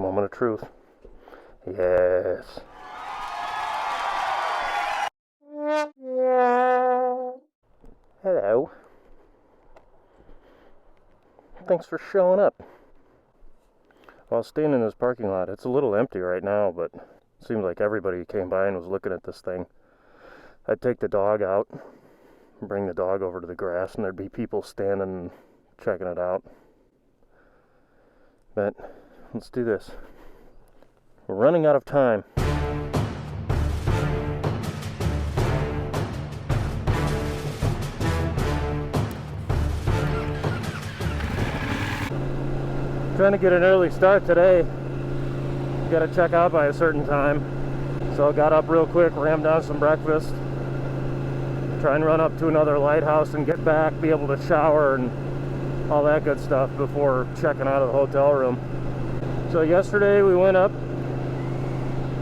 Moment of truth. Yes. Hello. Thanks for showing up. Well, I was staying in this parking lot. It's a little empty right now, but it seems like everybody came by and was looking at this thing. I'd take the dog out, bring the dog over to the grass, and there'd be people standing and checking it out. But let's do this. We're running out of time. Trying to get an early start today. Got to check out by a certain time. So I got up real quick, rammed down some breakfast, try and run up to another lighthouse and get back, be able to shower and all that good stuff before checking out of the hotel room. So yesterday we went up,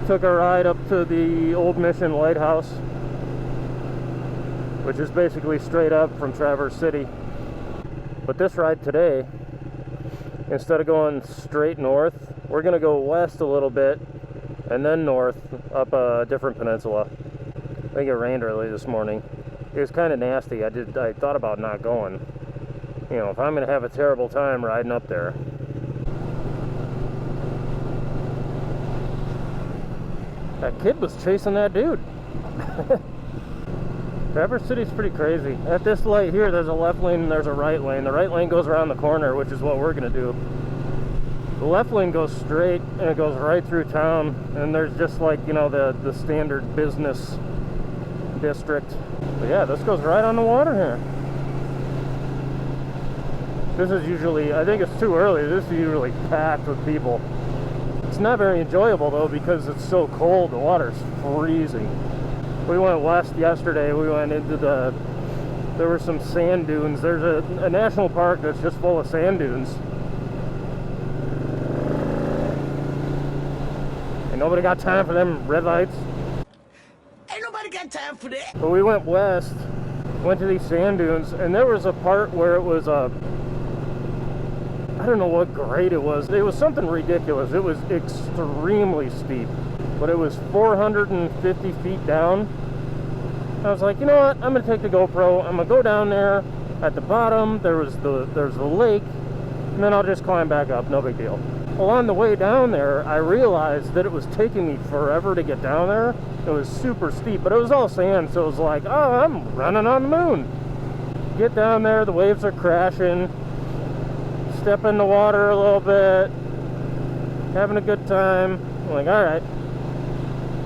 took a ride up to the Old Mission Lighthouse, which is basically straight up from Traverse City. But this ride today, instead of going straight north, we're going to go west a little bit and then north up a different peninsula. I think it rained early this morning. It was kind of nasty. I thought about not going. You know, if I'm going to have a terrible time riding up there. That kid was chasing that dude. Traverse City's pretty crazy. At this light here, there's a left lane and there's a right lane. The right lane goes around the corner, which is what we're going to do. The left lane goes straight and it goes right through town, and there's just like, you know, the standard business district. But yeah, this goes right on the water here. This is usually, I think it's too early, this is usually packed with people. It's not very enjoyable though because it's so cold, the water's freezing. We went west yesterday, we went into there were some sand dunes. There's a national park that's just full of sand dunes. Ain't nobody got time for them red lights. Ain't nobody got time for that. But we went west, went to these sand dunes, and there was a part where it was I don't know what grade it was. It was something ridiculous. It was extremely steep, but it was 450 feet down. I was like, you know what? I'm gonna take the GoPro. I'm gonna go down there. At the bottom, there's the lake, and then I'll just climb back up. No big deal. Well, on the way down there, I realized that it was taking me forever to get down there. It was super steep, but it was all sand, so it was like, oh, I'm running on the moon. Get down there, the waves are crashing. Step in the water a little bit, having a good time. I'm like, all right,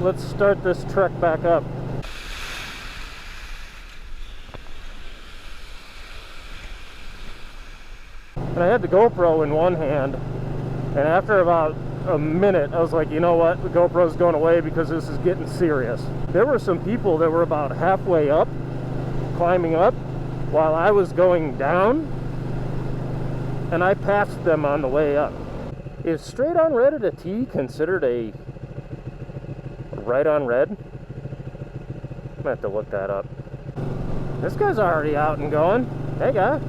let's start this trek back up. And I had the GoPro in one hand, and after about a minute, I was like, you know what, the GoPro's going away because this is getting serious. There were some people that were about halfway up, climbing up, while I was going down, and I passed them on the way up. Is straight on red at a T considered a right on red? I'm gonna have to look that up. This guy's already out and going. Hey guy.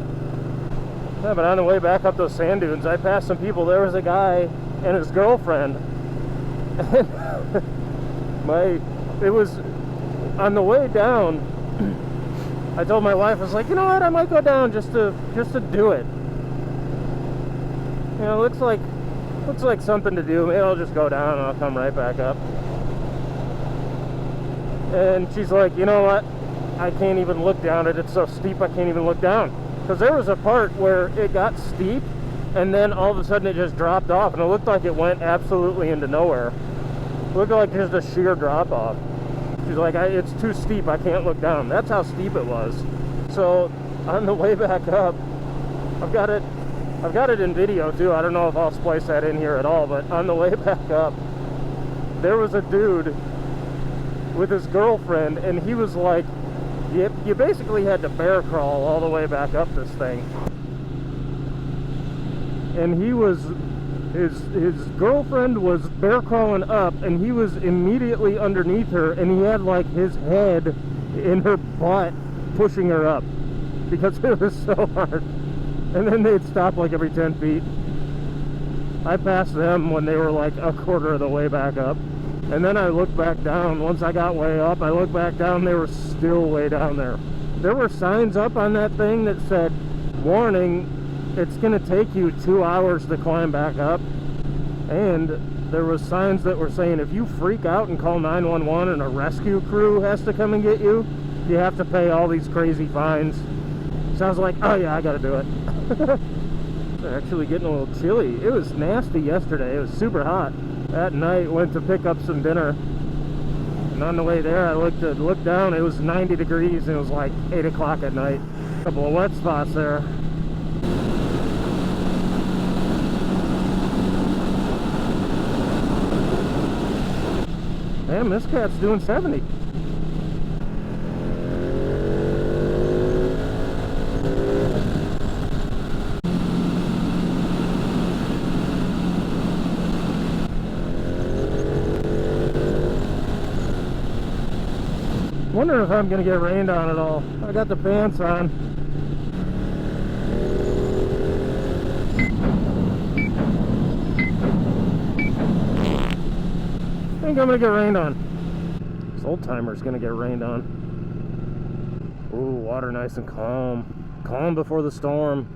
Yeah, but on the way back up those sand dunes, I passed some people. There was a guy and his girlfriend. And it was on the way down. I told my wife, I was like, you know what, I might go down just to do it. You know, looks like something to do. Maybe I'll just go down and I'll come right back up. And she's like, you know what? I can't even look down it. It's so steep I can't even look down. Because there was a part where it got steep and then all of a sudden it just dropped off, and it looked like it went absolutely into nowhere. It looked like just a sheer drop off. She's like, it's too steep, I can't look down. That's how steep it was. So on the way back up, I've got it in video too. I don't know if I'll splice that in here at all, but on the way back up, there was a dude with his girlfriend, and he was like, you basically had to bear crawl all the way back up this thing. And his girlfriend was bear crawling up, and he was immediately underneath her, and he had like his head in her butt pushing her up because it was so hard. And then they'd stop like every 10 feet. I passed them when they were like a quarter of the way back up. And then I looked back down. Once I got way up, I looked back down, they were still way down there. There were signs up on that thing that said, warning, it's gonna take you 2 hours to climb back up. And there was signs that were saying if you freak out and call 911 and a rescue crew has to come and get you, you have to pay all these crazy fines. So I was like, oh yeah, I gotta do it. It's actually getting a little chilly. It was nasty yesterday. It was super hot. That night, went to pick up some dinner. And on the way there, I looked down. It was 90 degrees and it was like 8 o'clock at night. A couple of wet spots there. Damn, this cat's doing 70. Wondering if I'm gonna get rained on at all. I got the pants on. I think I'm gonna get rained on. This old timer's gonna get rained on. Ooh, water nice and calm. Calm before the storm.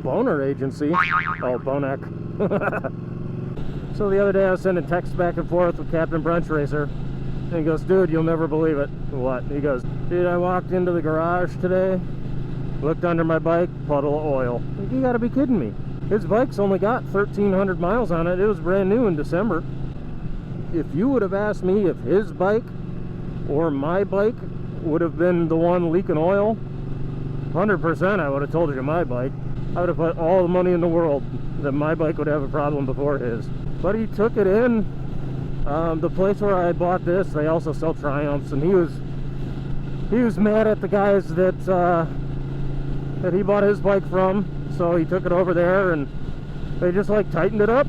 Boner agency. Oh, Bonek. So the other day I was sending texts back and forth with Captain Brunch Racer. And he goes, dude, you'll never believe it. What? He goes, dude, I walked into the garage today, looked under my bike, puddle of oil. Like, you gotta be kidding me. His bike's only got 1,300 miles on it. It was brand new in December. If you would have asked me if his bike or my bike would have been the one leaking oil, 100% I would have told you my bike. I would have put all the money in the world that my bike would have a problem before his. But he took it in. The place where I bought this, they also sell Triumphs, and he was mad at the guys that he bought his bike from. So he took it over there and they just like tightened it up.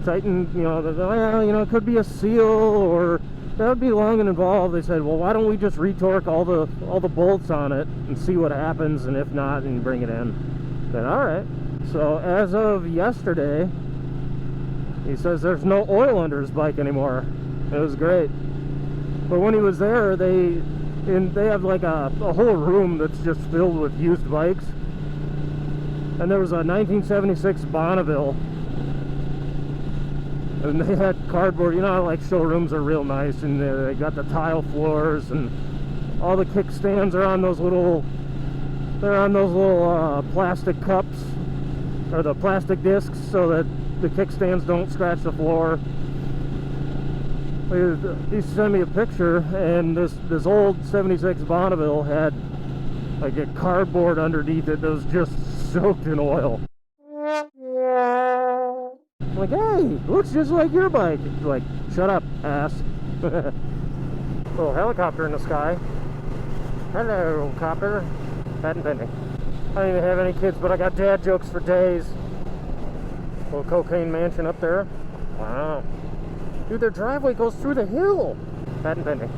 Tightened, you know, well, you know, it could be a seal or that would be long and involved. They said, well, why don't we just retorque all the bolts on it and see what happens, and if not, and bring it in. Then all right. So as of yesterday, he says there's no oil under his bike anymore. It was great. But when he was there, they have like a whole room that's just filled with used bikes. And there was a 1976 Bonneville, and they had cardboard. You know how like showrooms are real nice, and they got the tile floors, and all the kickstands are on those little. They're on those little plastic cups or the plastic discs, so that the kickstands don't scratch the floor. He sent me a picture, and this old 76 Bonneville had like a cardboard underneath it that was just soaked in oil. I'm like, hey, looks just like your bike. It's like, shut up, ass. Little helicopter in the sky. Hello, copter. Patent pending. I don't even have any kids, but I got dad jokes for days. Little cocaine mansion up there. Wow. Dude, their driveway goes through the hill. Patent pending.